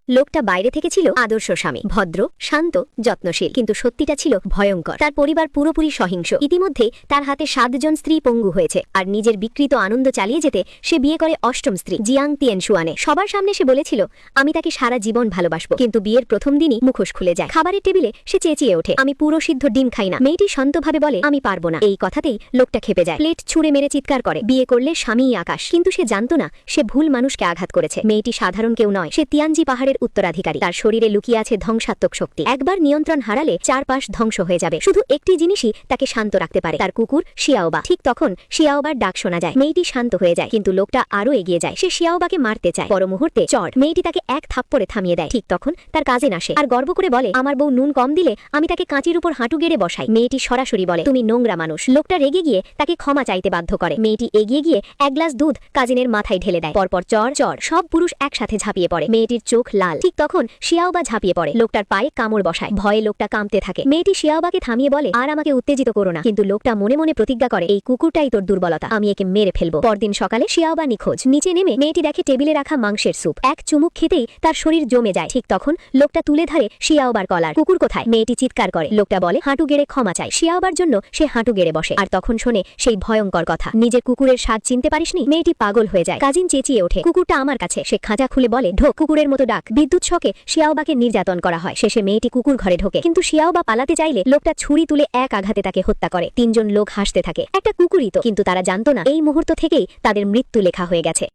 লোকটা বাইরে থেকে ছিল আদর্শ স্বামী, ভদ্র, শান্ত, যত্নশীল, কিন্তু সত্যিটা ছিল ভয়ঙ্কর। তার পরিবার পুরোপুরি সহিংস। ইতিমধ্যে তার হাতে 7 জন স্ত্রী পঙ্গু হয়েছে, আর নিজের বিকৃত আনন্দ চালিয়ে যেতে সে বিয়ে করে 8ম স্ত্রী জিয়াং তিয়ানশুয়ানে। সবার সামনে সে বলেছিল, আমি তাকে সারা জীবন ভালোবাসবো। কিন্তু বিয়ের প্রথম দিনই মুখোশ খুলে যায়। খাবারের টেবিলে সে চেঁচিয়ে ওঠে, আমি পুরো সিদ্ধ ডিম খাই না। মেয়েটি শান্তভাবে বলে, আমি পারবো না। এই কথাতেই লোকটা খেপে যায়, প্লেট ছুঁড়ে মেরে চিৎকার করে, বিয়ে করলে স্বামীই আকাশ। কিন্তু সে জানতো না সে ভুল মানুষকে আঘাত করেছে। মেয়েটি সাধারণ কেউ নয়, সে তিয়ানজি পাহাড়ের উত্তরাধিকারী। তার শরীরে লুকিয়ে আছে ধ্বংসাত্মক শক্তি। একবার নিয়ন্ত্রণ হারালে চারপাশ ধ্বংস হয়ে যাবে। শুধু একটি জিনিসই তাকে শান্ত রাখতে পারে, তার কুকুর শিয়াওবা। ঠিক তখন শিয়াওবার ডাক শোনা যায়। মেয়েটি শান্ত হয়ে যায়, কিন্তু লোকটা আরো এগিয়ে যায়। সে শিয়াওবাকে মারতে চায়। পর মুহূর্তে চড়। মেয়েটি তাকে এক থাপ্পড়ে থামিয়ে দেয়। ঠিক তখন তার কাজিন আসে আর গর্ব করে বলে, আমার বউ নুন কম দিলে আমি তাকে কাঁচির উপর হাঁটু গেড়ে বসাই। মেয়েটি সরাসরি বলে, তুমি নোংরা মানুষ। লোকটা রেগে গিয়ে তাকে ক্ষমা চাইতে বাধ্য করে। মেয়েটি এগিয়ে গিয়ে 1 গ্লাস দুধ কাজিনের মাথায় ঢেলে দেয়। পরপর চড় চড়। সব পুরুষ একসাথে ঝাঁপিয়ে পড়ে। মেয়েটির চোখ লাল। ঠিক তখন শিয়াওবা ঝাঁপিয়ে পড়ে, লোকটার পায়ে কামড় বসায়। ভয়ে লোকটা কাঁপতে থাকে। মেয়েটি শিয়াওবাকে থামিয়ে বলে, আর আমাকে উত্তেজিত করো না। কিন্তু লোকটা মনে মনে প্রতিজ্ঞা করে, এই কুকুরটাই তোর দুর্বলতা, আমি একে মেরে ফেলবো। পরদিন সকালে শিয়াওবা নিখোঁজ। নিচে নেমে মেয়েটি দেখে টেবিলে রাখা মাংসের স্যুপ। এক চুমুক খেতেই তার শরীর জমে যায়। ঠিক তখন লোকটা তুলে ধরে শিয়াওবার কলার। কুকুর কোথায়? মেয়েটি চিৎকার করে। লোকটা বলে, হাঁটু গেড়ে ক্ষমা চাই। শিয়াওবার জন্য সে হাঁটু গেড়ে বসে। আর তখন শোনে সেই ভয়ঙ্কর কথা, নিজের কুকুরের স্বাদ চিনতে পারিসনি? মেয়েটি পাগল হয়ে যায়। কাজিন চেঁচিয়ে ওঠে, কুকুরটা আমার কাছে। সে খাঁচা খুলে বলে, ঢোক। কুকুরের মতো ডাক। বিদ্যুৎ শকে শিয়াওবাকে নির্যাতন করা হয়। শেষে মেয়েটি কুকুর ঘরে ঢোকে, কিন্তু শিয়াওবা পালাতে চাইলে লোকটা ছুরি তুলে এক আঘাতে তাকে হত্যা করে। 3 জন লোক হাসতে থাকে, একটা কুকুরই তো। কিন্তু তারা জানতো না এই মুহূর্ত থেকেই তাদের মৃত্যু লেখা হয়ে গেছে।